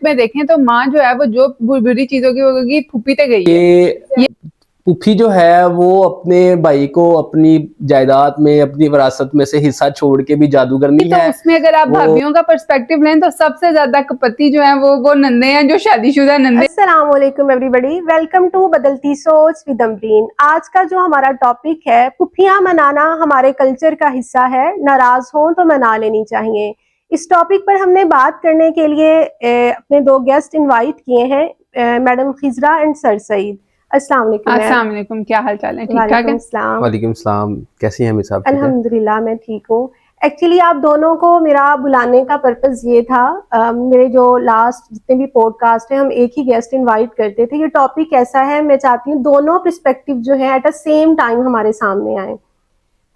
में देखें तो माँ जो है वो जो बुरी चीजों की होगी फूफी तक गई है। ये फूफी जो है वो अपने भाई को अपनी जायदाद में अपनी विरासत में से हिस्सा छोड़ के भी जादूगरनी तो है। उसमें अगर आप भाभियों का पर्सपेक्टिव लें तो सबसे ज्यादा कपति जो है वो नंदे हैं, जो शादीशुदा नंदे। अस्सलाम वालेकुम एवरीबॉडी, वेलकम टू बदलती सोच विद अमरीन। आज का जो हमारा टॉपिक है, फुफियां मनाना हमारे कल्चर का हिस्सा है, नाराज हों तो मना लेनी चाहिए। इस टॉपिक पर हमने बात करने के लिए अपने दो गेस्ट इनवाइट किए हैं, madam Khizra and sir Saeed. अस्सलाम वालेकुम, क्या हाल चाल है? ठीक ठाक है? वालेकुम सलाम, कैसी हैं मिस आप? अल्हम्दुलिल्लाह मैं ठीक हूँ। एक्चुअली आप दोनों को मेरा बुलाने का पर्पस ये था, मेरे जो लास्ट जितने भी पॉडकास्ट हैं हम एक ही गेस्ट इनवाइट करते थे। ये टॉपिक ऐसा है, मैं चाहती हूँ दोनों पर्सपेक्टिव जो है एट अ सेम टाइम हमारे सामने आए।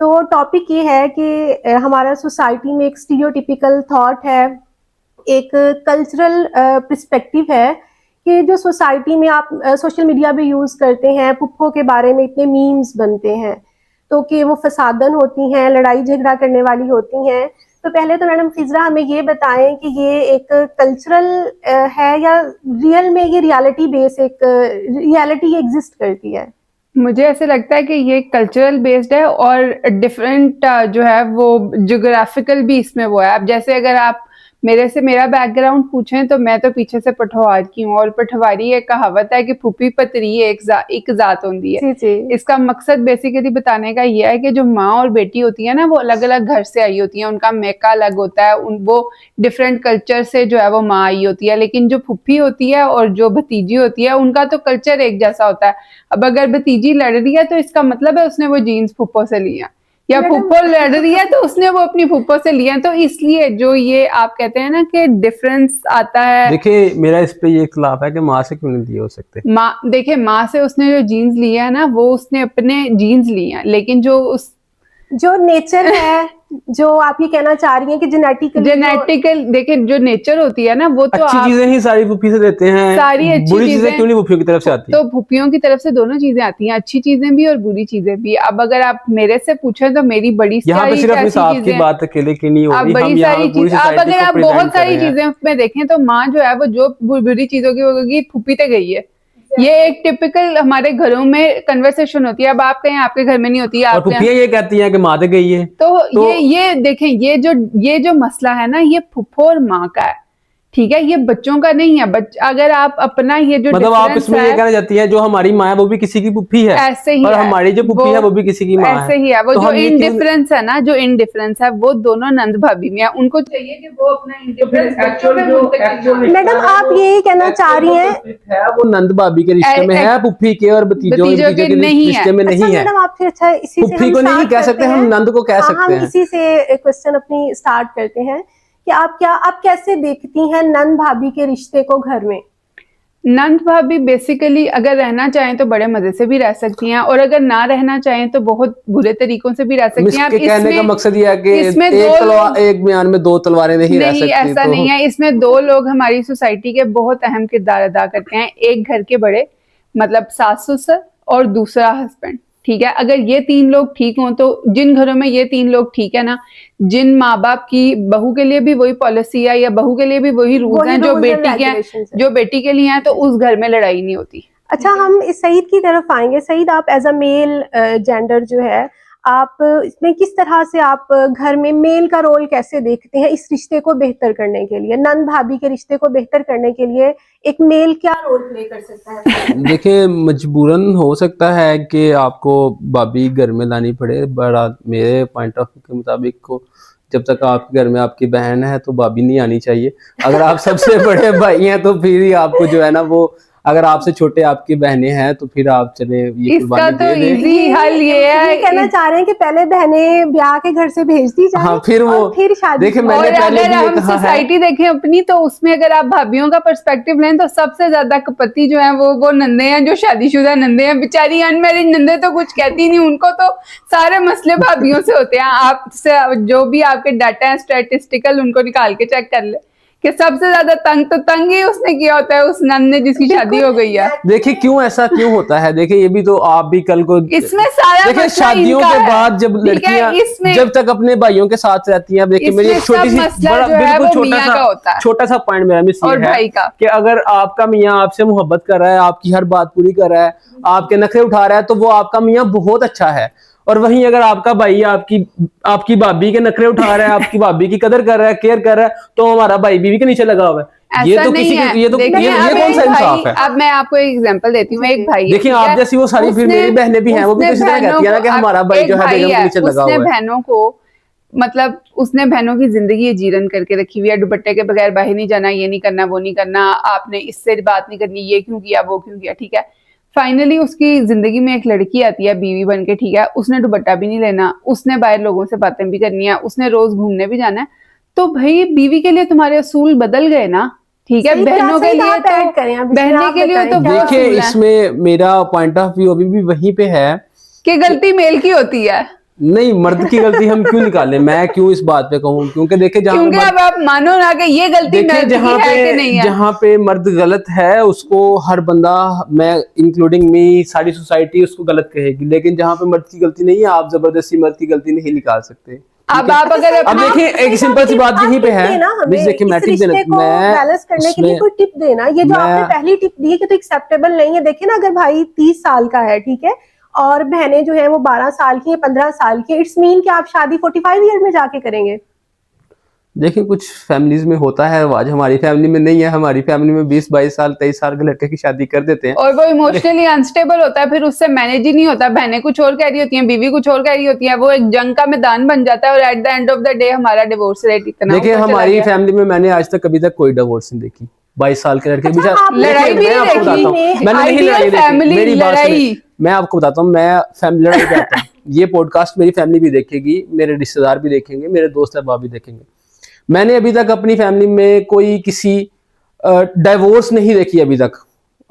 तो टॉपिक ये है कि हमारा सोसाइटी में एक स्टीरियोटिपिकल थॉट है, एक कल्चरल पर्सपेक्टिव है कि जो सोसाइटी में आप सोशल मीडिया भी यूज़ करते हैं, पुप्पो के बारे में इतने मीम्स बनते हैं तो कि वो फसादन होती हैं, लड़ाई झगड़ा करने वाली होती हैं। तो पहले तो मैडम खिजरा हमें ये बताएं कि ये एक कल्चरल है या रियल में ये रियलिटी बेस एक रियलिटी एग्जिस्ट करती है? मुझे ऐसे लगता है कि ये कल्चरल बेस्ड है और डिफरेंट जो है वो ज्योग्राफिकल भी इसमें वो है। अब जैसे अगर आप मेरे से मेरा बैकग्राउंड पूछें तो मैं तो पीछे से पठवार की हूँ, और पठवारी एक कहावत है कि फूफी पतरी एक जात होती है। इसका मकसद बेसिकली बताने का ये है कि जो माँ और बेटी होती है ना, वो अलग अलग घर से आई होती है, उनका मेका अलग होता है, वो डिफरेंट कल्चर से जो है वो माँ आई होती है। लेकिन जो फूफी होती है और जो भतीजी होती है उनका तो कल्चर एक जैसा होता है। अब अगर भतीजी लड़ रही है तो इसका मतलब है उसने वो जीन्स फूफो से लिया, या फूफो लड़ रही है तो उसने वो अपनी फूफो से लिया। तो इसलिए जो ये आप कहते हैं ना कि डिफरेंस आता है। देखिए मेरा इस पे ये इख्तिलाफ है कि माँ से क्यों नहीं दिए हो सकते। माँ देखिए, माँ से उसने जो जीन्स लिया है ना वो उसने अपने जीन्स लिए हैं, लेकिन जो नेचर है, जो आप ये कहना चाह रही हैं कि जेनेटिकल देखिए जो नेचर होती है ना वो तो अच्छी चीजें ही सारी फूफी से देते हैं, सारी अच्छी बुरी चीजें क्यों नहीं फूफियों की तरफ से आती? तो फूफियों की तरफ से दोनों चीजें आती हैं, अच्छी चीजें भी और बुरी चीजें भी। अब अगर आप मेरे से पूछें तो मेरी बड़ी यहाँ पे सिर्फ निसाब की बात अकेले की नहीं होगी, बड़ी सारी चीज। अब अगर आप बहुत सारी चीजें में देखें तो माँ जो है वो जो बुरी चीजों की होगी फूफी तक गई है। ये एक टिपिकल हमारे घरों में कन्वर्सेशन होती है। अब आप कहीं आपके घर में नहीं होती है, आप फूफियां ये कहती हैं कि माँ तक गई है। तो ये देखें, ये जो मसला है ना, ये फूफो और माँ का है, ठीक है, ये बच्चों का नहीं है। अगर आप अपना ये जो मतलब आप इसमें ये कहना चाहती है जो हमारी माँ है वो भी किसी की फूफी है, ऐसे ही और है, हमारी जो फूफी है वो भी किसी की माँ है। ऐसे ही है। वो तो जो इनडिफरेंस है ना, जो इनडिफरेंस है वो दोनों नंद भाभी में है। उनको चाहिए कि वो अपना इनडिफरेंस बच्चों में। मैडम आप ये कहना चाह रही हैं वो नंद भाभी के रिश्ते में है, फूफी के और भतीजों के रिश्ते में नहीं है। मैडम आप फिर अच्छा इसी से फूफी को नहीं कह सकते, हम नंद को कह सकते हैं। इसी से क्वेश्चन अपनी स्टार्ट करते हैं कि आप कैसे देखती हैं नंद भाभी के रिश्ते को घर में? नंद भाभी बेसिकली अगर रहना चाहें तो बड़े मजे से भी रह सकती हैं, और अगर ना रहना चाहें तो बहुत बुरे तरीकों से भी रह सकती हैं। कहने का मकसद ये है कि एक बयान में दो तलवारें नहीं रह सकती। ऐसा नहीं है। इसमें दो लोग हमारी सोसाइटी के बहुत अहम किरदार अदा करते हैं। एक घर के बड़े, मतलब सास ससुर, और दूसरा हस्बैंड, ठीक है। अगर ये तीन लोग ठीक हों तो जिन घरों में ये तीन लोग ठीक है ना, जिन माँ बाप की बहू के लिए भी वही पॉलिसी है या बहू के लिए भी वही रूल्स हैं जो बेटी के लिए हैं, तो उस घर में लड़ाई नहीं होती। अच्छा, हम इस सईद की तरफ आएंगे। सईद, आप एज अ मेल जेंडर जो है, आप इसमें किस तरह से आप घर में मेल का रोल कैसे देखते हैं इस रिश्ते को बेहतर करने के लिए, नंद भाभी के रिश्ते को बेहतर करने के लिए एक मेल क्या रोल प्ले कर सकता है? देखिए मजबूरन हो सकता है कि आपको भाभी घर में लानी पड़े, बड़ा मेरे पॉइंट ऑफ व्यू के मुताबिक को जब तक आपके घर में आपकी बहन है तो भाभी नहीं आनी चाहिए। अगर आप सबसे बड़े भाई हैं तो फिर ही आपको जो है ना वो, अगर आपसे छोटे आपकी बहनें हैं तो फिर आप चले ये कुर्बानी दे दें। इजी हल ये है, कहना चाह रहे हैं कि पहले बहनें ब्याह के घर से भेज दी जाए, हाँ, फिर शादी। देखिए मैंने पहले भी ये कहा सोसाइटी देखें अपनी, तो उसमें अगर आप भाभियों का पर्सपेक्टिव लें तो सबसे ज्यादा कपति जो है वो नंदे हैं, जो शादीशुदा नंदे हैं। बेचारी अनमैरिड नंदे तो कुछ कहती नहीं, उनको तो सारे मसले भाभियों से होते हैं। आपसे जो भी आपके डाटा है स्टैटिस्टिकल, उनको निकाल के चेक कर ले कि सबसे ज्यादा तंग ही उसने किया होता है, उस नन ने जिसकी शादी हो गई है। देखिए क्यों ऐसा क्यों होता है, देखिए ये भी तो आप भी कल को इसमें सारा देखिए मसला शादियों इनका के है, बाद जब ठीक है? लड़कियां इसमें जब तक अपने भाइयों के साथ रहती हैं, अब देखिए मेरी एक इसमें छोटी सब सी मसला बड़ा जो है बिल्कुल वो छोटा मियाँ का होता है सा पॉइंट मेरा मिस ये और है भाई का। कि अगर आपका मियाँ आपसे मोहब्बत कर रहा है, आपकी हर बात पूरी कर रहा है, आपके नखरे उठा रहा है, तो वो आपका मियाँ बहुत अच्छा है। और वहीं अगर आपका भाई आपकी भाभी के नखरे उठा रहा है, आपकी भाभी की कदर कर रहा है, केयर कर रहा है, तो हमारा भाई बीवी के नीचे लगा हुआ है। ये ऐसा तो नहीं किसी है। के ये देखिए, अब कौन सा एक इंसाफ है? अब मैं आपको एक एग्जांपल देती हूँ। एक भाई है, देखिए ठीक आप है? जैसी वो सारी फिर मेरी बहनें भी हैं, वो भी तो इसी तरह कहती है ना कि हमारा भाई जो है बेगम के नीचे लगा उसने हुआ है। बहनों को, मतलब उसने बहनों की जिंदगी जीरन करके रखी हुई है। दुपट्टे के बगैर बाहर नहीं जाना, ये नहीं करना, वो नहीं करना, आपने इससे बात नहीं करनी, ये क्यों किया, वो क्यों किया, ठीक है? फाइनली उसकी जिंदगी में एक लड़की आती है बीवी बन के, ठीक है? उसने दुपट्टा भी नहीं लेना, उसने बाहर लोगों से बातें भी करनी है, उसने रोज घूमने भी जाना है। तो भाई बीवी के लिए तुम्हारे असूल बदल गए ना, ठीक है? बहनों के लिए तो बहने के लिए तो वो देखिए असूल है इसमें मेरा पॉइंट ऑफ व्यू अभी भी वहीं पे है कि गलती मेल की होती है। नहीं, मर्द की गलती हम क्यों निकालें, मैं क्यों इस बात पे कहूँ, क्योंकि देखिए जहाँ क्योंकि अब आप मानो ना कि ये गलती देखिए मर्द की है कि नहीं है। जहाँ पे मर्द गलत है उसको हर बंदा, मैं इंक्लूडिंग मी, सारी सोसाइटी उसको गलत कहेगी, लेकिन जहाँ पे मर्द की गलती नहीं है आप जबरदस्ती मर्द की गलती नहीं निकाल सकते। अब आप अगर अब देखिए एक सिंपल सी बात यहीं पे है, देखिए मैं टिप देना, बैलेंस करने के लिए कोई टिप देना, ये जो आपने पहली टिप दी है कि तो एक्सेप्टेबल नहीं है। देखिए ना, अगर भाई 30 साल का है, ठीक है, और बहनें जो है वो 12 साल की है, 15 साल की, इट्स मीन कि आप शादी 45 ईयर में जाके करेंगे। देखिए कुछ फैमिलीज में होता है आज, हमारी फैमिली में नहीं है, हमारी फैमिली में 20-22 साल 23 साल के लड़के की शादी कर देते हैं और वो इमोशनली अनस्टेबल होता है, फिर उससे मैनेज ही नहीं होता। बहनें कुछ और कह रही होती हैं, बीवी कुछ और कह रही होती है, वो एक जंग का मैदान बन जाता है और at the end of the day हमारा डिवोर्स रेट इतना देखिए हमारी फैमिली में मैंने आज तक कभी तक कोई डिवोर्स नहीं देखी। 22 साल के लड़के लड़ाई भी नहीं देखी, मैंने नहीं लड़ाई देखी, मेरी बात लड़ाई मैं आपको बताता हूँ, मैं फैमिली लड़ाई करता हूँ, ये पॉडकास्ट मेरी फैमिली भी देखेगी, मेरे रिश्तेदार भी देखेंगे, मेरे दोस्त अहबाब भी देखेंगे। मैंने अभी तक अपनी फैमिली में कोई किसी डाइवोर्स नहीं देखी अभी तक।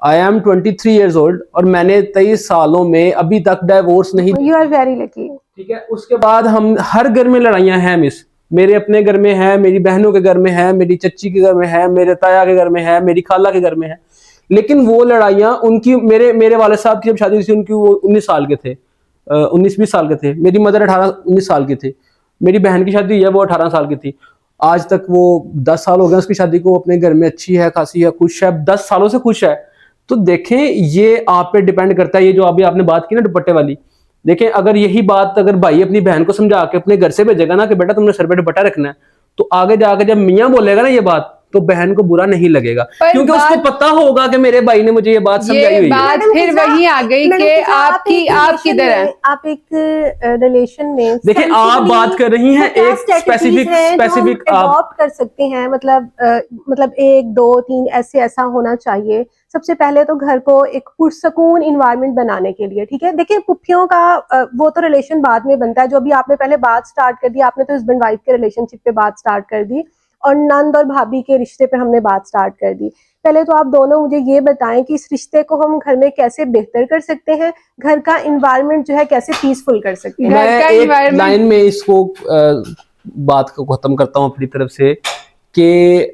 आई एम 23 ईयर्स ओल्ड और मैंने 23 सालों में अभी तक डाइवोर्स नहीं। You are very lucky. ठीक है, उसके बाद हम हर घर में लड़ाइयां हैं मिस, मेरे अपने घर में है, मेरी बहनों के घर में है, मेरी चच्ची के घर में है, मेरे ताया के घर में है, मेरी खाला के घर में है, लेकिन वो लड़ाइयां उनकी, मेरे वाले साहब की जब शादी हुई थी उनकी वो 19 साल के थे, 19-20 साल के थे, मेरी मदर 18-19 साल की थी, मेरी बहन की शादी हुई है वो 18 साल की थी, आज तक वो 10 साल हो गए उसकी शादी को, अपने घर में अच्छी है, खासी है, खुश है, 10 सालों से खुश है। तो देखें ये आप पे डिपेंड करता है, ये जो अभी आपने बात की ना दुपट्टे वाली, देखें अगर यही बात अगर भाई अपनी बहन को समझा के अपने घर से भेजेगा ना कि बेटा तुमने सर पे दुपट्टा रखना है, तो आगे जाकर जब मियाँ बोलेगा ना ये बात, तो बहन को बुरा नहीं लगेगा, क्योंकि उसको पता होगा कि मेरे भाई ने मुझे ये बात समझाई हुई है। बात फिर वही आ गई कि आप किधर है, आप एक रिलेशन में देखिए आप बात कर रही हैं एक स्पेसिफिक आप अडॉप्ट कर सकते हैं, मतलब 1 2 3 ऐसा होना चाहिए। सबसे पहले तो घर को एक पुरसकून इन्वायरमेंट बनाने के लिए, ठीक है। देखिए पुप्पियों का वो तो रिलेशन बाद में बनता है, जो अभी आपने पहले बात स्टार्ट कर दी, आपने तो हस्बैंड वाइफ के रिलेशनशिप पे बात स्टार्ट कर दी और नंद और भाभी के रिश्ते पे हमने बात स्टार्ट कर दी। पहले तो आप दोनों मुझे ये बताएं कि इस रिश्ते को हम घर में कैसे बेहतर कर सकते हैं, घर का इन्वायरमेंट जो है कैसे पीसफुल कर सकते हैं। मैं एक लाइन में इसको बात को खत्म करता हूँ अपनी तरफ से कि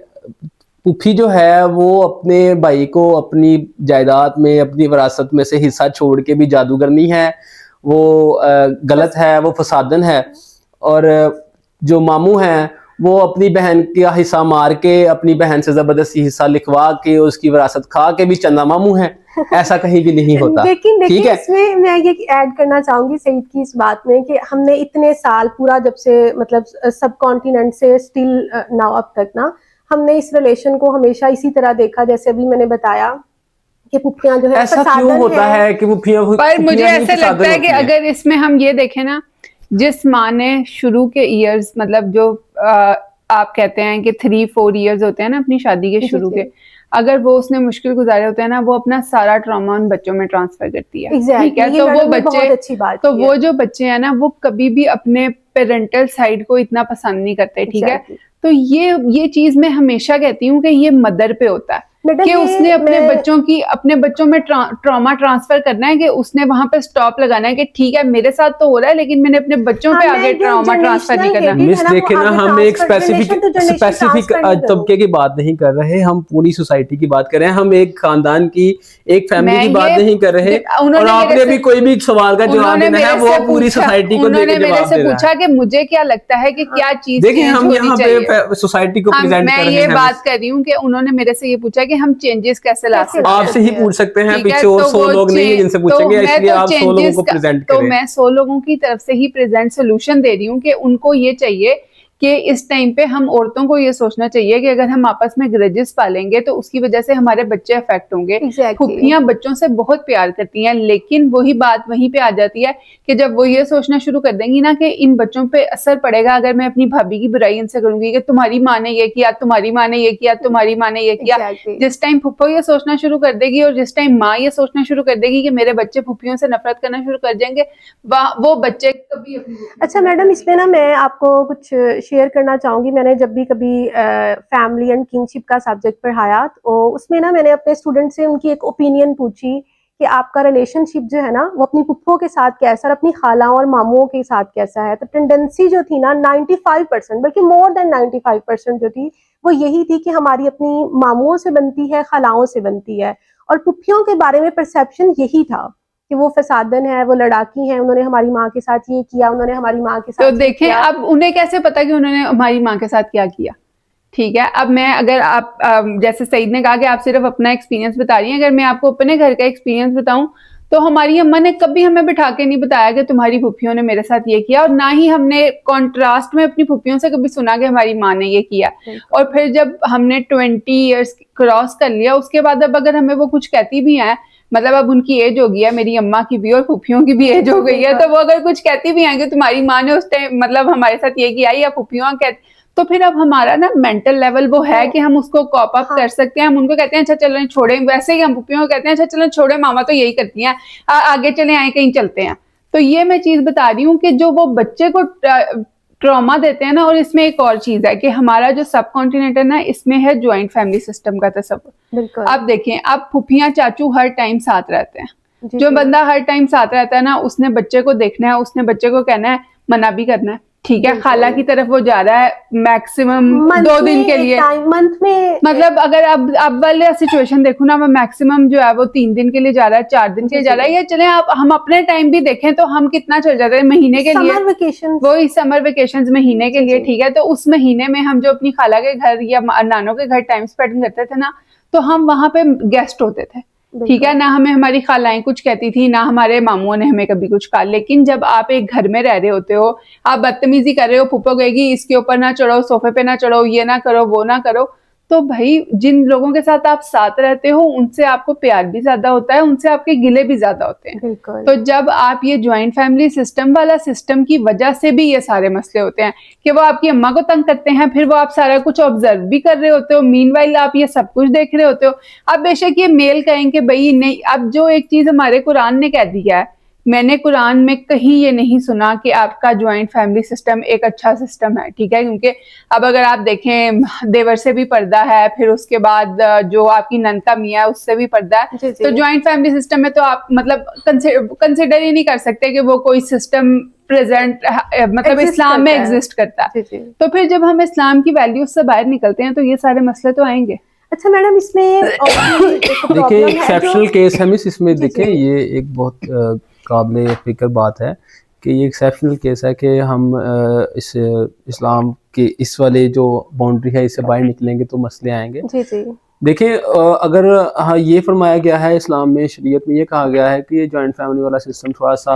पुफी जो है वो अपने भाई को अपनी जायदाद में, अपनी विरासत में से हिस्सा छोड़ के भी जादूगरनी है, वो गलत है, वो फसादन है। और जो मामू हैं वो अपनी बहन का हिस्सा मार के, अपनी बहन से जबरदस्ती हिस्सा लिखवा के, उसकी विरासत खा के भी चंदा मामू है, ऐसा कहीं भी नहीं होता। लेकिन देखिए इसमें मैं ये ऐड करना चाहूंगी सईद की इस बात में कि हमने इतने साल पूरा जब से मतलब सब कॉन्टिनेंट से स्टिल नाउ अब तक ना, हमने इस रिलेशन को हमेशा इसी तरह देखा, जैसे अभी मैंने बताया कि पुप्पियां जो है ऐसा क्यों होता है कि पुप्पियां, पर मुझे ऐसा लगता है कि अगर इसमें हम ये देखें ना, जिस माँ ने शुरू के ईयर्स, मतलब जो आप कहते हैं कि 3-4 ईयर्स होते हैं ना अपनी शादी के शुरू के, अगर वो उसने मुश्किल गुजारे होते हैं ना, वो अपना सारा ट्रॉमा उन बच्चों में ट्रांसफर करती है। ठीक है, तो वो बच्चे, तो वो जो बच्चे हैं ना, वो कभी भी अपने पेरेंटल साइड को इतना पसंद नहीं करते। ठीक है, तो ये चीज मैं हमेशा कहती हूँ कि ये मदर पे होता है। मैडम, कि ये उसने अपने मैं अपने बच्चों में ट्रॉमा ट्रांसफर करना है, कि उसने वहां पे स्टॉप लगाना है कि ठीक है मेरे साथ तो हो रहा है लेकिन मैंने अपने बच्चों हाँ, पे मैं आगे जो ट्रॉमा ट्रांसफर नहीं जनरेशनल करना। हेटेड मिस है ना, वो देखे ना, आगे हम एक transfer, generation to generation specific transfer नहीं तबके करूंगी। की बात नहीं कर रहे, हम पूरी सोसाइटी की बात कर रहे हैं, हम एक खानदान की, एक फैमिली मैं की बात ये नहीं कर रहे। और उन्होंने मेरे आपने से अभी कोई भी सवाल का जवाब उन्होंने देना है मेरे वो से पूरी पूछा सोसाइटी को देके उन्होंने मेरे जवाब से देना है। पूछा कि मुझे क्या लगता है कि क्या चीज देखिए चेंज हम होनी यहाँ चाहिए। पे सोसाइटी को हम प्रेजेंट मैं कर रहे ये हैं बात कर रही हूँ कि उन्होंने मेरे से ये पूछा कि हम चेंजेस कैसे ला कैसे सकते ला हैं। आपसे ही सकते हैं? पूछ सकते हैं, ठीक है, पीछे और तो 100 वो लोग नहीं है जिनसे तो पूछेंगे, मैं इसलिए तो आप 100 लोगों चेंजेस को प्रेजेंट तो करें। मैं 100 लोगों की तरफ से ही प्रेजेंट सोल्यूशन दे रही हूँ कि उनको ये चाहिए कि इस टाइम पे हम औरतों को ये सोचना चाहिए कि अगर हम आपस में ग्रजेस पालेंगे तो उसकी वजह से हमारे बच्चे अफेक्ट होंगे। एग्जैक्टली। फूफियां बच्चों से बहुत प्यार करती हैं, लेकिन वही बात वहीं पे आ जाती है कि जब वो ये सोचना शुरू कर देंगी ना कि इन बच्चों पे असर पड़ेगा अगर मैं अपनी भाभी की बुराई इनसे करूंगी कि तुम्हारी माँ ने ये किया, तुम्हारी माँ ने ये किया, तुम्हारी माँ ने ये किया। एग्जैक्टली। जिस टाइम फुफ्फो ये सोचना शुरू कर देगी और जिस टाइम माँ ये सोचना शुरू कर देगी कि मेरे बच्चे फुफ्फियों से नफरत करना शुरू कर देंगे, वो बच्चे कभी अपनी अच्छा मैडम, इसमें ना मैं आपको कुछ शेयर करना चाहूंगी। मैंने जब भी कभी फैमिली एंड किंगशिप का सब्जेक्ट पढ़ाया तो उसमें ना मैंने अपने स्टूडेंट से उनकी एक ओपिनियन पूछी कि आपका रिलेशनशिप जो है ना वो अपनी पुप्पो के साथ कैसा और अपनी खालाओं और मामुओं के साथ कैसा है। तो टेंडेंसी जो थी ना 95%, बल्कि मोर देन 95% जो थी वो यही थी कि हमारी अपनी मामुओं से बनती है, खालाओं से बनती है। और पुप्पियों के बारे में परसेप्शन यही था कि वो फसादन है, वो लड़ाकी हैं, उन्होंने हमारी माँ के साथ ये किया, उन्होंने हमारी माँ के साथ तो ये देखें किया। अब उन्हें कैसे पता कि उन्होंने हमारी माँ के साथ क्या किया। ठीक है, अब मैं अगर आप जैसे सईद ने कहा कि आप सिर्फ अपना एक्सपीरियंस बता रही हैं, अगर मैं आपको अपने घर का एक्सपीरियंस बताऊं तो हमारी अम्मा ने कभी हमें बिठा के नहीं बताया कि तुम्हारी फूफियों ने मेरे साथ ये किया, और ना ही हमने कॉन्ट्रास्ट में अपनी फूफियों से कभी सुना कि हमारी माँ ने ये किया। और फिर जब हमने 20 ईयर्स क्रॉस कर लिया उसके बाद अब अगर हमें वो कुछ कहती भी हैं, मतलब अब उनकी एज हो गई है, मेरी अम्मा की भी और फूफियों की भी एज हो गई है, तो वो अगर कुछ कहती भी हैं कि तुम्हारी माँ ने उस टाइम मतलब हमारे साथ ये किया या फूफियों कहती, तो फिर अब हमारा ना मेंटल लेवल वो है कि हम उसको कॉप अप कर सकते हैं। हम उनको कहते हैं अच्छा चलो छोड़े, वैसे ही हम फूफियों को कहते हैं अच्छा चलो छोड़े, मामा तो यही करती हैं, आगे चले आए कहीं चलते हैं। तो ये मैं चीज बता रही हूँ कि जो वो बच्चे को ट्रॉमा देते हैं ना, और इसमें एक और चीज है कि हमारा जो सब कॉन्टिनेंट है ना इसमें है ज्वाइंट फैमिली सिस्टम का तस्वुर। बिल्कुल। अब देखें, अब फूफियां चाचू हर टाइम साथ रहते हैं, जी, जो जी। बंदा हर टाइम साथ रहता है ना उसने बच्चे को देखना है, उसने बच्चे को कहना है, मना भी करना है। ठीक है, बिल्कुल। खाला की तरफ वो जा रहा है मैक्सिमम मंथ 2 दिन में के एक लिए, टाइम, मंथ में मतलब अगर अब वाले सिचुएशन देखो ना, वो मैक्सिमम जो है वो 3 दिन के लिए जा रहा है, 4 दिन के लिए जा रहा है। या चले आप हम अपने टाइम भी देखें तो हम कितना चल जाते हैं महीने के लिए, समर वेकेशन, वो इस समर वेकेशंस महीने के लिए। ठीक है, तो उस महीने में हम जो अपनी खाला के घर या नानों के घर टाइम स्पेंड करते थे ना, तो हम वहां पे गेस्ट होते थे। ठीक है, ना हमें हमारी खालाएं कुछ कहती थी, ना हमारे मामुओं ने हमें कभी कुछ कहा। लेकिन जब आप एक घर में रह रहे होते हो, आप बदतमीजी कर रहे हो, फूफो कहेगी इसके ऊपर ना चढ़ो, सोफे पे ना चढ़ो, ये ना करो, वो ना करो, तो भाई जिन लोगों के साथ आप साथ रहते हो उनसे आपको प्यार भी ज्यादा होता है, उनसे आपके गिले भी ज्यादा होते हैं। बिल्कुल। तो जब आप ये ज्वाइंट फैमिली सिस्टम वाला सिस्टम की वजह से भी ये सारे मसले होते हैं कि वो आपकी अम्मा को तंग करते हैं, फिर वो आप सारा कुछ ऑब्जर्व भी कर रहे होते हो, मीनवाइल आप ये सब कुछ देख रहे होते हो। अब बेशक ये मेल कहेंगे भाई नहीं, अब जो एक चीज हमारे कुरान ने कह दिया है, मैंने कुरान में कहीं ये नहीं सुना कि आपका ज्वाइंट फैमिली सिस्टम एक अच्छा सिस्टम है। ठीक है, क्योंकि अब अगर आप देखें देवर से भी पर्दा है, फिर उसके बाद जो आपकी नंद का मियाँ है उससे भी पर्दा है, तो ज्वाइंट फैमिली सिस्टम में तो आप मतलब कंसिडर ही नहीं कर सकते कि वो कोई सिस्टम प्रेजेंट मतलब इस्लाम में एग्जिस्ट करता है। तो फिर जब हम इस्लाम की वैल्यूज से बाहर निकलते हैं तो ये सारे मसले तो आएंगे। अच्छा मैडम, इसमें देखिए एक्सेप्शनल केस है मिस, इसमें देखें ये एक बहुत काबिल फिक्र बात है कि ये एक्सेप्शनल केस है कि हम इस इस्लाम के इस वाले जो बाउंड्री है इससे बाहर निकलेंगे तो मसले आएंगे। जी जी। देखिए अगर हाँ ये फरमाया गया है इस्लाम में, शरीयत में ये कहा गया है कि ये जॉइंट फैमिली वाला सिस्टम थोड़ा सा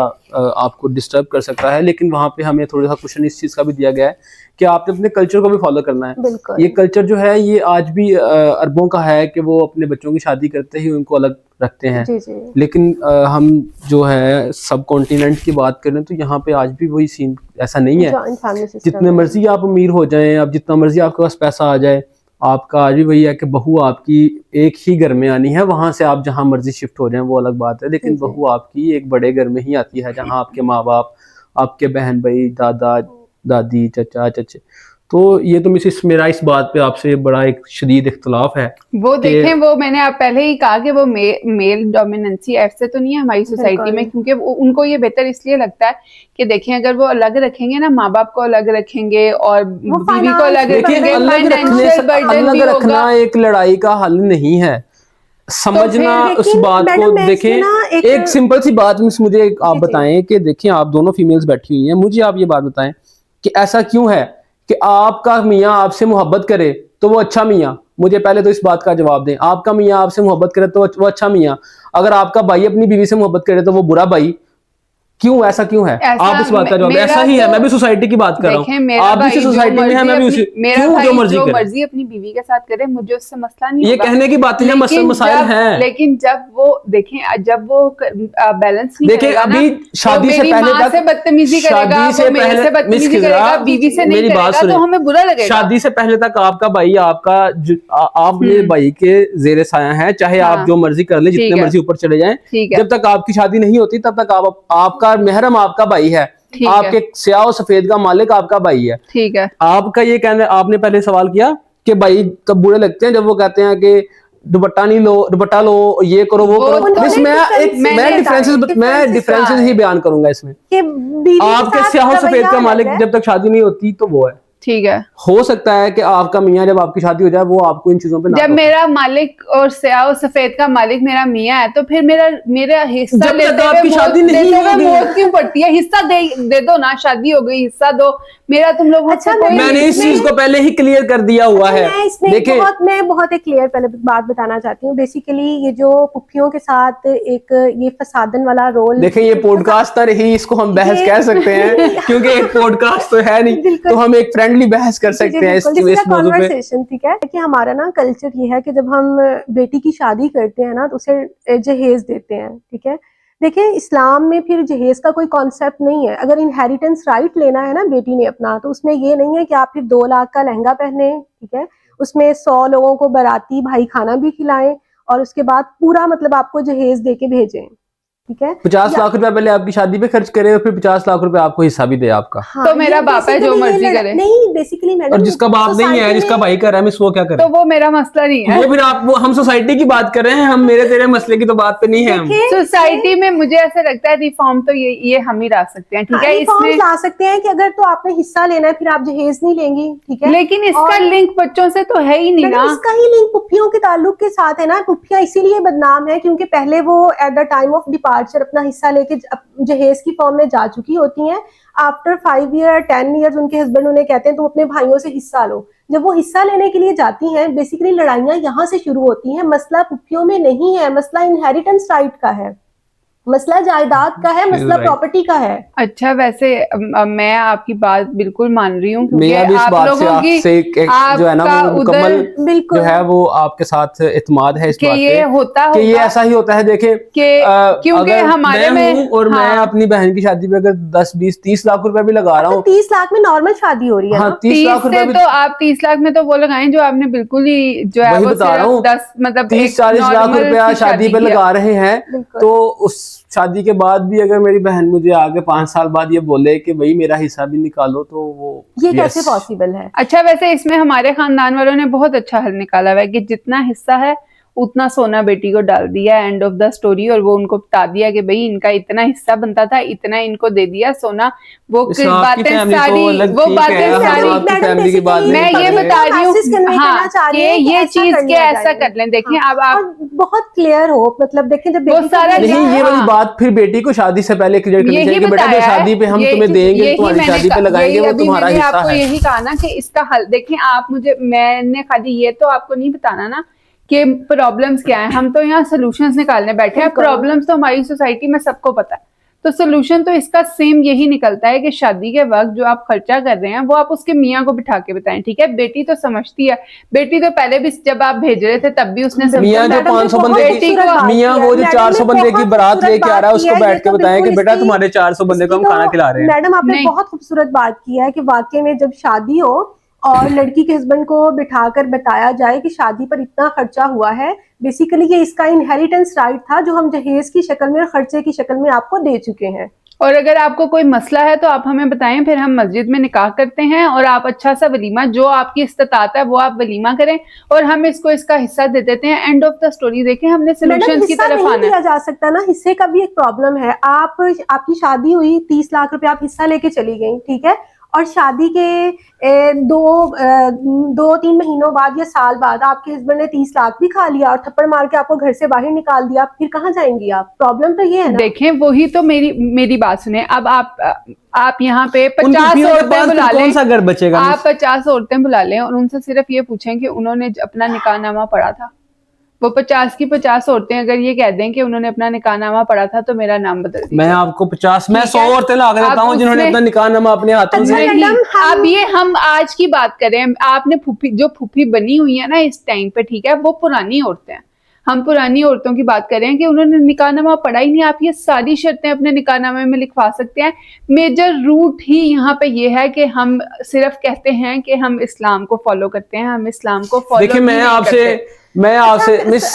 आपको डिस्टर्ब कर सकता है, लेकिन वहाँ पे हमें थोड़ा सा क्वेश्चन इस चीज़ का भी दिया गया है कि आपने अपने कल्चर को भी फॉलो करना है। ये कल्चर जो है ये आज भी अरबों का है कि वो अपने बच्चों की शादी करते ही उनको अलग रखते हैं। जी जी। लेकिन हम जो है सब कॉन्टिनेंट की बात करें तो यहाँ पे आज भी वही सीन ऐसा नहीं है। जितने मर्जी आप अमीर हो जाएं, अब जितना मर्जी आपके पास पैसा आ जाए, आपका आज भी वही है कि बहू आपकी एक ही घर में आनी है, वहां से आप जहां मर्जी शिफ्ट हो जाएं वो अलग बात है, लेकिन बहू आपकी एक बड़े घर में ही आती है जहां आपके माँ बाप, आपके बहन भाई, दादा दादी, चचा चचे। तो ये तो मिसिस मेरा इस बात पे आपसे बड़ा एक शदीद इख्तलाफ है। वो देखें, वो मैंने आप पहले ही कहा कि वो मेल डोमिनेंसी ऐसे तो नहीं है हमारी सोसाइटी में, क्योंकि उनको ये बेहतर इसलिए लगता है कि देखें अगर वो अलग रखेंगे ना, माँ बाप को अलग रखेंगे और बीवी को अलग रखेंगे, अलग रखना एक लड़ाई का हल नहीं है। समझना उस बात को देखें, एक सिंपल सी बात मुझे आप बताएं कि देखिए आप दोनों फीमेल्स बैठी हुई हैं, मुझे आप ये बात बताएं कि ऐसा क्यों है कि आपका मियाँ आपसे मोहब्बत करे तो वो अच्छा मियाँ, मुझे पहले तो इस बात का जवाब दें। आपका मियाँ आपसे मोहब्बत करे तो वो अच्छा मियाँ, अगर आपका भाई अपनी बीवी से मोहब्बत करे तो वो बुरा भाई, क्यों ऐसा क्यों है? आप इस बात का जवाब। ऐसा ही है, मैं भी सोसाइटी की बात कर रहा हूँ, आप भी सोसाइटी में है, मैं भी उसी, क्यों जो मर्जी अपनी बीवी के साथ करे, मुझे उससे मसला नहीं ये कहने की बातें हैं, मसाइल हैं। लेकिन जब वो देखें, जब वो बैलेंस नहीं देखें, अभी शादी से पहले तक बदतमीजी करेगा, वो मेरे से बदतमीजी करेगा, बीवी से नहीं करेगा, तो हमें बुरा लगेगा। शादी से पहले तक आपका भाई आप मेरे भाई के जेरे साया है, चाहे आप जो मर्जी कर ले, जितने मर्जी ऊपर चले जाएं, जब तक आपकी शादी नहीं होती तब तक आपका महरम आपका भाई है, आपके स्याह और सफेद का मालिक आपका भाई है। ठीक है, आपका ये कहना, आपने पहले सवाल किया कि भाई तब बुरे लगते हैं जब वो कहते हैं कि दुपट्टा नहीं लो, दुपट्टा लो, ये करो, वो करो। मैं डिफरेंसेस ही बयान करूंगा इसमें। आपके स्याह और सफेद का मालिक जब तक शादी नहीं होती तो वो है। ठीक है, हो सकता है कि आपका मियाँ जब आपकी शादी हो जाए वो आपको इन चीजों पे ना, जब मेरा मालिक और स्याह और सफेद का मालिक मेरा मियाँ है तो फिर मेरा हिस्सा जब तक आपकी शादी नहीं होगी, मौत क्यों पड़ती है? हिस्सा दे दो ना, शादी हो गई, हिस्सा दो मेरा, तुम लोग। अच्छा, मैंने इस चीज को पहले ही क्लियर कर दिया हुआ है। देखिए, मैं बहुत एक क्लियर पहले बात बताना चाहती हूँ। बेसिकली ये जो पुप्पियों के साथ एक ये फसादन वाला रोल, देखिए ये पॉडकास्ट तो रही, इसको हम बहस कह सकते हैं क्योंकि एक पॉडकास्ट तो है नहीं, तो हम एक फ्रेंडली बहस कर सकते हैं इस मौजू पे। ठीक है कि हमारा ना कल्चर ये है कि जब हम बेटी की शादी करते हैं ना तो उसे जहेज देते हैं। ठीक है, देखिए इस्लाम में फिर जहेज का कोई कॉन्सेप्ट नहीं है। अगर इनहेरिटेंस राइट लेना है ना बेटी ने अपना, तो उसमें ये नहीं है कि आप फिर 2 लाख का लहंगा पहने, ठीक है, उसमें 100 लोगों को बाराती भाई खाना भी खिलाएं और उसके बाद पूरा मतलब आपको जहेज दे के भेजें। ठीक है, 50 लाख रुपया पहले आपकी शादी पे खर्च करे और फिर 50 लाख रुपया आपको हिस्सा भी दे आपका। हाँ, तो मेरा बाप है, जो मर्जी करे। नहीं, बेसिकली मैडम, और जिसका बाप नहीं है, जिसका भाई कर रहा है, वो क्या करे? तो वो मेरा मसला नहीं है। वो फिर हम सोसाइटी की बात कर रहे हैं, हम मेरे तेरे मसले की तो बात पे नहीं है। हम सोसाइटी में मुझे ऐसा लगता है रिफॉर्म तो ये हम ही ला सकते हैं। ठीक है, इसमें ला सकते हैं कि अगर तो आपने हिस्सा लेना है फिर आप जहेज नहीं लेंगी। ठीक है, लेकिन इसका लिंक बच्चों से तो है ही नहीं ना। इसका ही लिंक पुप्पियों के ताल्लुक के साथ है ना। पुप्पियां इसीलिए बदनाम है क्योंकि पहले वो at the time of departure अपना हिस्सा लेके जहेज की फॉर्म में जा चुकी होती हैं। आफ्टर 5 ईयर 10 ईयर्स उनके हस्बैंड उन्हें कहते हैं तुम अपने भाइयों से हिस्सा लो। जब वो हिस्सा लेने के लिए जाती हैं, बेसिकली लड़ाइयां यहाँ से शुरू होती हैं। मसला पुप्पियों में नहीं है, मसला इनहेरिटेंस राइट का है, मसला जायदाद का है, मसला प्रॉपर्टी का है। अच्छा, वैसे मैं आपकी बात बिल्कुल मान रही हूँ क्योंकि आप लोगों की जो है ना वो मुकम्मल जो है वो आपके साथ इत्मीनान है इस बात ये होता कि ये ऐसा ही होता है। देखें क्योंकि हमारे में और मैं अपनी बहन की शादी पे अगर 10, 20, 30 लाख रुपए भी लगा रहा हूँ, 30 लाख में नॉर्मल शादी हो रही है। 30 लाख रुपए तो आप 30 लाख में तो वो लगाएं जो आपने बिल्कुल ही जो है वो 10 मतलब 30-40 लाख रुपया शादी पे लगा रहे हैं। तो उस शादी के बाद भी अगर मेरी बहन मुझे आगे 5 साल बाद ये बोले कि भाई मेरा हिस्सा भी निकालो, तो वो ये कैसे पॉसिबल है? अच्छा, वैसे इसमें हमारे खानदान वालों ने बहुत अच्छा हल निकाला हुआ है कि जितना हिस्सा है उतना सोना बेटी को डाल दिया, एंड ऑफ द स्टोरी। और वो उनको बता दिया कि भाई इनका इतना हिस्सा बनता था, इतना इनको दे दिया सोना। वो बातें सारी मैं ये बता रही हूँ हाँ, कि ये चीज क्या ऐसा कर लें। देखिए अब आप बहुत क्लियर हो, मतलब देखें जब वो सारा नहीं, ये वाली बात फिर बेटी को शादी से पहले क्लियर करनी चाहिए कि बेटा जो शादी पे हम तुम्हें देंगे, तुम्हारी शादी पे लगाएंगे, वो तुम्हारा हिस्सा है। आपको यही कहा ना कि इसका हल देखिए आप मैंने खाली ये तो आपको नहीं बताना ना कि प्रॉब्लम्स क्या है। हम तो यहाँ सोल्यूशंस निकालने बैठे हैं। प्रॉब्लम्स तो हमारी सोसाइटी में सबको पता है, तो सोल्यूशन तो इसका सेम यही निकलता है कि शादी के वक्त जो आप खर्चा कर रहे हैं वो आप उसके मियाँ को बिठा के बताएं। ठीक है, बेटी तो समझती है, बेटी तो पहले भी जब आप भेज रहे थे तब भी उसने मियाँ जो 500 बंदे की मियाँ वो जो 400 बंदे की बारात लेके आ रहा है उसको बैठ के बताएं कि बेटा तुम्हारे 400 बंदे को हम खाना खिला रहे हैं। मैडम आपने बहुत खूबसूरत बात की है कि वाकई में जब शादी हो और लड़की के हस्बैंड को बिठाकर बताया जाए कि शादी पर इतना खर्चा हुआ है, बेसिकली ये इसका इनहेरिटेंस राइट था जो हम जहेज की शक्ल में और खर्चे की शक्ल में आपको दे चुके हैं। और अगर आपको कोई मसला है तो आप हमें बताएं, फिर हम मस्जिद में निकाह करते हैं और आप अच्छा सा वलीमा, जो आपकी इस्तात है वो आप वलीमा करें और हम इसको इसका हिस्सा दे देते हैं। एंड ऑफ द स्टोरी देखें, हमने सोल्यूशन की तरफ नहीं आना दिया है। जा सकता ना, हिस्से का भी एक प्रॉब्लम है। आपकी शादी हुई, 30 लाख रुपए आप हिस्सा लेके चली गई, ठीक है, और शादी के 2-3 महीनों बाद या साल बाद आपके हस्बैंड ने 30 लाख भी खा लिया और थप्पड़ मार के आपको घर से बाहर निकाल दिया, फिर कहाँ जाएंगी आप? प्रॉब्लम तो ये है ना। देखें, वही तो मेरी बात सुने। अब आप यहाँ पे उन 50 फूफियों के औरतें पास बुला फिर लें, कौन सा घर बचेगा? आप 50 औरतें बुला लें और उनसे सिर्फ ये पूछें कि उन्होंने अपना निकाहनामा पढ़ा था। वो 50 की 50 औरतें अगर ये कह दें कि उन्होंने अपना निकाहनामा पढ़ा था तो मेरा नाम बदल दीजिए। मैं आपको 50, मैं ठीक 100 है? औरतें ला के देता आप हूँ जिन्होंने उसमें- अपना निकाहनामा अपने हाथों से। अच्छा, नहीं, मैडम, अब ये हम आज की बात करें, आपने जो फूफी बनी हुई है ना इस टाइम पे, ठीक है, वो पुरानी औरतें हैं। हम पुरानी औरतों की बात कर रहे हैं कि उन्होंने निकाहनामा पढ़ा ही नहीं। आप ये सारी शर्तें अपने निकाहनामे में लिखवा सकते हैं। मेजर रूट ही यहाँ पे ये है कि हम सिर्फ कहते हैं कि हम इस्लाम को फॉलो करते हैं, हम इस्लाम को फॉलो देखिए, मैं आपसे miss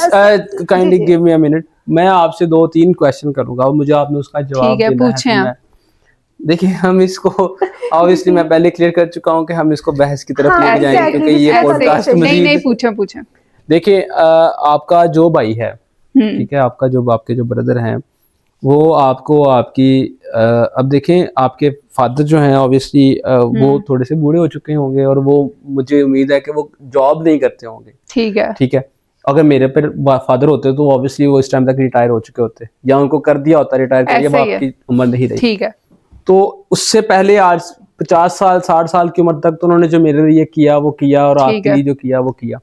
kindly give me a minute, मैं आपसे 2-3 क्वेश्चन करूंगा और मुझे आपने उसका जवाब ठीक है, देना पूछें है। आप। देखिए, हम इसको ऑब्वियसली मैं पहले क्लियर कर चुका हूँ कि हम इसको बहस की तरफ हाँ, लेके जाएंगे, exactly, क्योंकि ये ऐसे- पॉडकास्ट ऐसे- नहीं मजीद। पूछें। देखिए, आपका जो भाई है, ठीक है, आपका जो आपके जो ब्रदर हैं, वो आपको आपकी अब देखें, आपके फादर जो हैं ऑब्वियसली वो थोड़े से बूढ़े हो चुके होंगे और वो, मुझे उम्मीद है कि वो जॉब नहीं करते होंगे। ठीक है, अगर मेरे पर फादर होते तो ऑब्वियसली वो इस टाइम तक रिटायर हो चुके होते, या उनको कर दिया होता रिटायर कर, अब आपकी उम्र नहीं रही। ठीक है, तो उससे पहले आज 50 साल 60 साल की उम्र तक तो उन्होंने जो मेरे लिए किया वो किया, और आपके लिए जो किया वो किया।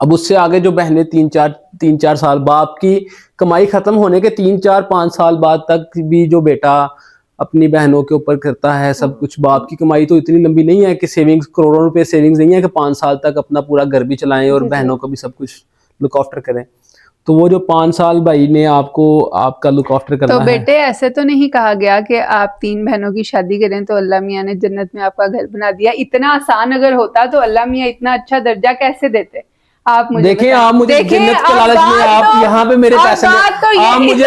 अब उससे आगे जो बहनें 3-4 साल, बाप की कमाई खत्म होने के 3-4-5 साल बाद तक भी जो बेटा अपनी बहनों के ऊपर करता है सब कुछ, बाप की कमाई तो इतनी लंबी नहीं है कि सेविंग्स, करोड़ों रुपए सेविंग्स नहीं है कि 5 साल तक अपना पूरा घर भी चलाएं और बहनों को भी सब कुछ लुक आफ्टर करें। तो वो जो 5 साल भाई ने आपको आपका लुक आफ्टर करना तो है। बेटे, ऐसे तो नहीं कहा गया कि आप 3 बहनों की शादी करें तो अल्लाह मियाँ ने जन्नत में आपका घर बना दिया। इतना आसान अगर होता तो अल्लाह मियाँ इतना अच्छा दर्जा कैसे देते? आप मुझे देखें, आप मुझे जन्नत के लालच में आप यहाँ पे मेरे पैसे आप मुझे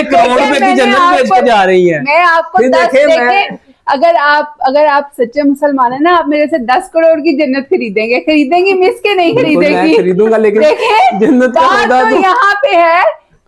करोड़ रुपए की जन्नत बेच के जा रही हैं। मैं आपको 10 अगर आप सच्चे मुसलमान है ना, आप मेरे से 10 करोड़ की जन्नत खरीदेंगे मिस के नहीं खरीदेंगी। मैं खरीदूंगा, लेकिन जन्नत का सौदा तो यहाँ पे है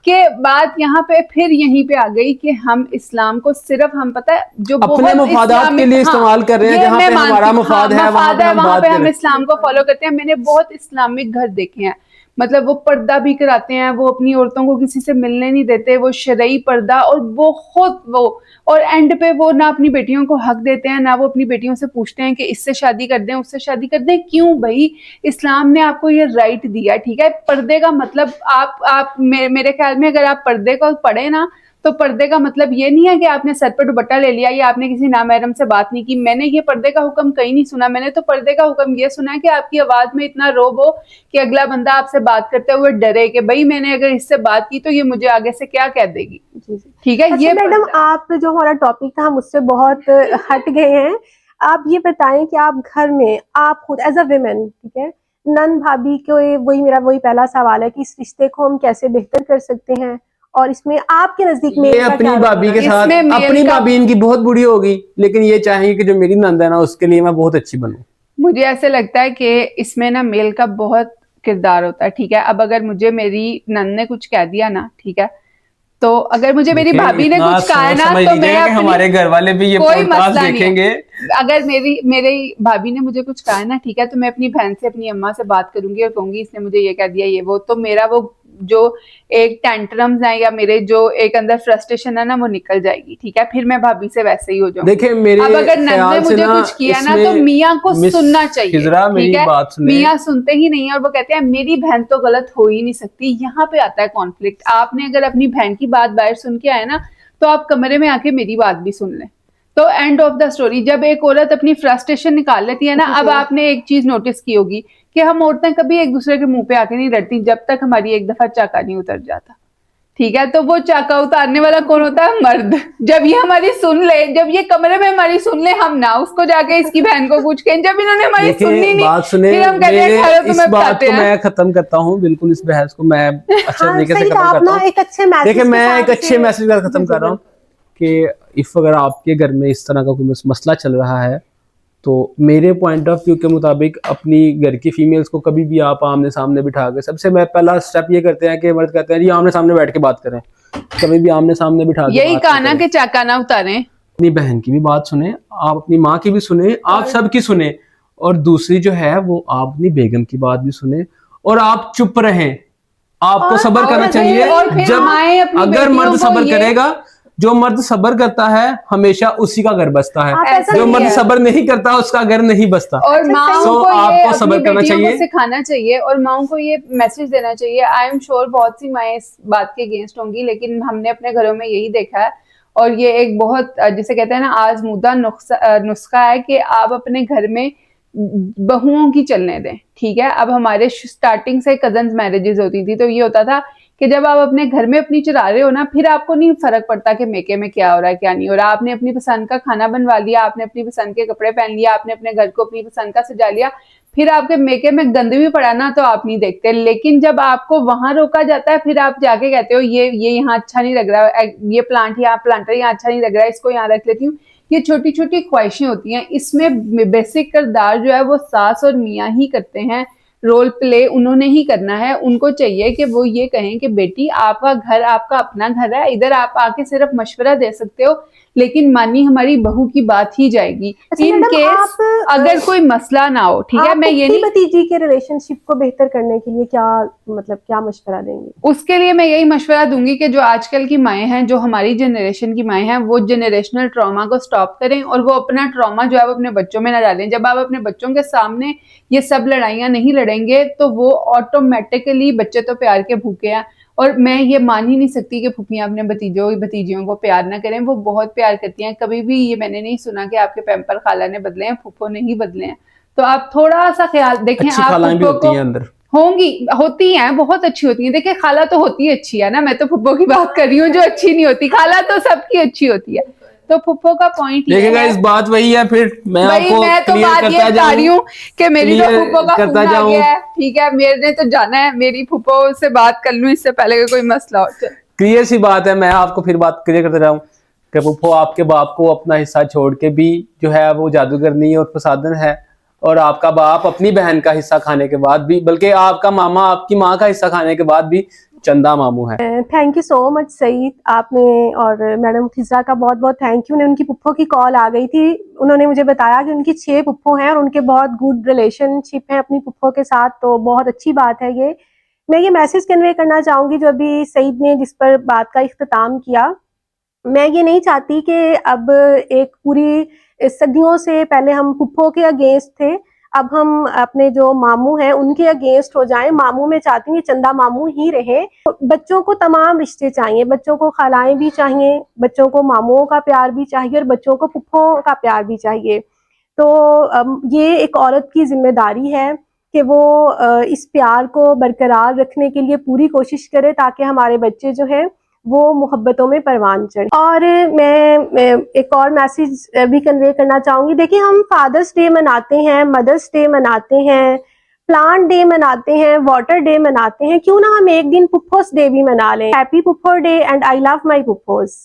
कि बात यहाँ पे फिर यहीं पे आ गई कि हम इस्लाम को सिर्फ, हम पता है जो अपने मफादात के लिए इस्तेमाल कर रहे हैं, जहाँ पे हमारा मफाद है वहाँ पे हम इस्लाम को फॉलो करते हैं। मैंने बहुत इस्लामिक घर देखे हैं, मतलब वो पर्दा भी कराते हैं, वो अपनी औरतों को किसी से मिलने नहीं देते, वो शरई पर्दा, और बहुत वो, और एंड पे वो ना अपनी बेटियों को हक देते हैं, ना वो अपनी बेटियों से पूछते हैं कि इससे शादी कर दें उससे शादी कर दें। क्यों भाई? इस्लाम ने आपको ये राइट दिया, ठीक है। पर्दे का मतलब आप मेरे ख्याल में अगर आप पर्दे को पढ़े ना, तो पर्दे का मतलब ये नहीं है कि आपने सर पर दुपट्टा ले लिया या आपने किसी नामहरम से बात नहीं की। मैंने ये पर्दे का हुक्म कहीं नहीं सुना। मैंने तो पर्दे का हुक्म ये सुना है कि आपकी आवाज में इतना रोब हो कि अगला बंदा आपसे बात करते हुए डरे कि भाई मैंने अगर इससे बात की तो ये मुझे आगे से क्या कह देगी। ठीक है। अच्छा, ये मैडम, आप जो हमारा टॉपिक था हम उससे बहुत हट गए हैं। आप ये बताएं कि आप घर में, आप खुद एज अ विमेन, ठीक है, नन भाभी को, मेरा पहला सवाल है कि इस रिश्ते को हम कैसे बेहतर कर सकते हैं, और इसमें आपके नजदीक में अपनी भाभी के साथ, अपनी भाभी इनकी बहुत बुरी होगी, लेकिन ये चाहेंगे कि जो मेरी नंद है ना उसके लिए मैं बहुत अच्छी बनूं। मुझे ऐसे लगता है कि इसमें ना मेल का बहुत किरदार होता है, ठीक है। अब अगर मुझे मेरी नंद ने कुछ कह दिया ना, ठीक है, तो अगर मुझे मेरी भाभी ने कुछ कहा ना, तो मैं हमारे घर वाले भी ये पॉडकास्ट देखेंगे। अगर मेरी भाभी ने मुझे कुछ कहा ना, ठीक है, तो मैं अपनी बहन से, अपनी अम्मा से बात करूंगी और कहूंगी इसने मुझे ये कह दिया, ये वो, तो मेरा वो जो एक टेंट्रम्स है या मेरे जो एक अंदर फ्रस्ट्रेशन है ना, वो निकल जाएगी, ठीक है। फिर मैं भाभी से वैसे ही हो जाऊंगी। देखिए, मेरे अब अगर नंद ने मुझे कुछ किया ना, तो मियाँ को सुनना चाहिए, ठीक है। मियाँ सुनते ही नहीं है और वो कहते हैं मेरी बहन तो गलत हो ही नहीं सकती। यहाँ पे आता है कॉन्फ्लिक्ट। आपने अगर अपनी बहन की बात बाहर सुन के आए ना, तो आप कमरे में आके मेरी बात भी सुन लें, तो एंड ऑफ द स्टोरी। जब एक औरत अपनी फ्रस्ट्रेशन निकाल लेती है ना, अब आपने एक चीज नोटिस की होगी कि हम औरतें कभी एक दूसरे के मुंह पे आके नहीं लड़ती जब तक हमारी एक दफा चाका नहीं उतर जाता, ठीक है। तो वो चाका उतारने वाला कौन होता है? मर्द। जब ये हमारी सुन ले, जब ये कमरे में हमारी सुन ले, हम ना उसको जाके इसकी बहन को पूछ के, जब इन्होंने हमारी सुननी नहीं, फिर हम कहते हैं खैर तुम्हें बताते हैं। मैं खत्म करता हूँ बिल्कुल इस बहस को, मैं अच्छे तरीके से खत्म करता हूँ। एक अच्छे मैसेज, देखिए, मैं एक अच्छे मैसेज का खत्म कर रहा हूँ। कि इफ़ अगर आपके घर में इस तरह का कोई मसला चल रहा है, तो मेरे पॉइंट ऑफ व्यू के मुताबिक अपनी घर की फीमेल्स को कभी भी आप आमने सामने बिठा के, सबसे पहला स्टेप ये करते हैं कि मर्द कहते हैं जी आमने सामने बैठ के बात करें, कभी भी आमने सामने बिठा के यही बात कहा नहीं ना करें। कि चाकाना उतारें। अपनी बहन की भी बात सुने, आप अपनी माँ की भी सुने, आप सबकी सुने, और दूसरी जो है वो आप अपनी बेगम की बात भी सुने, और आप चुप रहें। आपको सब्र करना चाहिए। और फिर जब माएं अपनी अगर बेटियों मर्द को सब्र ये- करेगा, जो मर्द सब्र करता है हमेशा उसी का घर बसता आप है, ऐसा जो नहीं मर्द है। सब्र नहीं करता उसका घर नहीं बसता। और अच्छा, माओ सही। को ये आपको अपनी सब्र करना बेटियों को चाहिए। सिखाना चाहिए और माओ को ये मैसेज देना चाहिए। आई एम श्योर बहुत सी माएं इस बात के अगेंस्ट होंगी, लेकिन हमने अपने घरों में यही देखा है, और ये एक बहुत जिसे कहते हैं ना आजमूदा नुस्खा है कि आप अपने घर में बहुओं की चलने दें। ठीक है, अब हमारे स्टार्टिंग से कजन्स मैरिजेस होती थी, तो ये होता था कि जब आप अपने घर में अपनी चला रहे हो ना, फिर आपको नहीं फर्क पड़ता कि मेके में क्या हो रहा है क्या नहीं हो रहा। आपने अपनी पसंद का खाना बनवा लिया, आपने अपनी पसंद के कपड़े पहन लिया, आपने अपने घर को अपनी पसंद का सजा लिया, फिर आपके मेके में गंद भी पड़ा ना तो आप नहीं देखते। लेकिन जब आपको वहां रोका जाता है, फिर आप जाके कहते हो ये यहाँ अच्छा नहीं लग रहा है, ये प्लांट यहाँ प्लांटर यहाँ अच्छा नहीं लग रहा है, इसको यहाँ रख लेती हूँ। ये छोटी छोटी ख्वाहिशें होती हैं, इसमें बेसिक किरदार जो है वो सास और मियाँ ही करते हैं। रोल प्ले उन्होंने ही करना है। उनको चाहिए कि वो ये कहें कि बेटी आपका घर आपका अपना घर है, इधर आप आके सिर्फ मशवरा दे सकते हो, लेकिन मानी हमारी बहू की बात ही जाएगी। अच्छा, इन मैडम, केस आप अगर कोई मसला ना हो, ठीक है, आप मैं ये पुप्पी नहीं, भतीजी के रिलेशनशिप को बेहतर करने के लिए क्या मतलब क्या मशवरा देंगे? उसके लिए मैं यही मशवरा दूंगी कि जो आजकल की माएँ हैं, जो हमारी जनरेशन की माएँ हैं, वो जनरेशनल ट्रॉमा को स्टॉप करें और वो अपना ट्रॉमा जो है वो अपने बच्चों में ना डालें। जब आप अपने बच्चों के सामने ये सब लड़ाइयाँ नहीं लड़ेंगे तो वो ऑटोमेटिकली, बच्चे तो प्यार के भूखे हैं, और मैं ये मान ही नहीं सकती कि फूफियाँ अपने भतीजियों को प्यार ना करें। वो बहुत प्यार करती हैं। कभी भी ये मैंने नहीं सुना कि आपके पैम्पर खाला ने बदले हैं, फूफो ने ही बदले हैं। तो आप थोड़ा सा ख्याल देखें। अच्छी आप खालाएं भी फूफो होती को हैं अंदर, होती हैं, बहुत अच्छी होती हैं। देखिए खाला तो होती है अच्छी है ना, मैं तो फुप्पो की बात कर रही हूँ जो अच्छी नहीं होती। खाला तो सबकी अच्छी होती है। तो फुप्पो का पॉइंट ये देखिएगा है, इस बात वही है। फिर मैं भाई आपको मैं तो क्लियर बात ये करता बता रही जाऊं, हूँ कि मेरी तो क्लियर फुप्पो का करता फोन आ जाऊं। गया है, ठीक है, मेरे तो जाना है, मेरी फुप्पो से बात कर लूं इससे पहले कि कोई मसला हो। चल। क्लियर सी बात है, मैं आपको फिर बात क्लियर करते जाऊं कि फुफ्फो आपके बाप को अपना हिस्सा छोड़ के भी जो है वो जादूगरनी और फसादन है, और आपका बाप अपनी बहन का हिस्सा खाने के बाद भी, बल्कि आपका मामा आपकी माँ का हिस्सा खाने के बाद भी चंदा मामू है। Thank you so much Saeed, आपने और मैडम खिजरा का बहुत बहुत थैंक यू। उनकी पुप्पो की कॉल आ गई थी, उन्होंने मुझे बताया कि उनकी 6 पुप्पो हैं और उनके बहुत गुड रिलेशनशिप है अपनी पुप्पो के साथ, तो बहुत अच्छी बात है ये। मैं ये मैसेज कन्वे करना चाहूँगी जो अभी सईद ने जिस पर बात का इख्तिताम किया। मैं ये नहीं चाहती कि अब एक पूरी सदियों से पहले हम पुप्पो के अगेंस्ट थे, अब हम अपने जो मामू हैं उनके अगेंस्ट हो जाएं। मामू में चाहती हूँ चंदा मामू ही रहे। बच्चों को तमाम रिश्ते चाहिए, बच्चों को खालाएं भी चाहिए, बच्चों को मामुओं का प्यार भी चाहिए और बच्चों को पुप्पों का प्यार भी चाहिए। तो ये एक औरत की जिम्मेदारी है कि वो इस प्यार को बरकरार रखने के लिए पूरी कोशिश करे ताकि हमारे बच्चे जो हैं वो मोहब्बतों में परवान चढ़े। और मैं एक और मैसेज भी कन्वे करना चाहूँगी। देखिए, हम फादर्स डे मनाते हैं, मदर्स डे मनाते हैं, प्लांट डे मनाते हैं, वाटर डे मनाते हैं, क्यों ना हम एक दिन पुप्पोस डे भी मना लें। Happy puppo day and I love my पुप्पोस।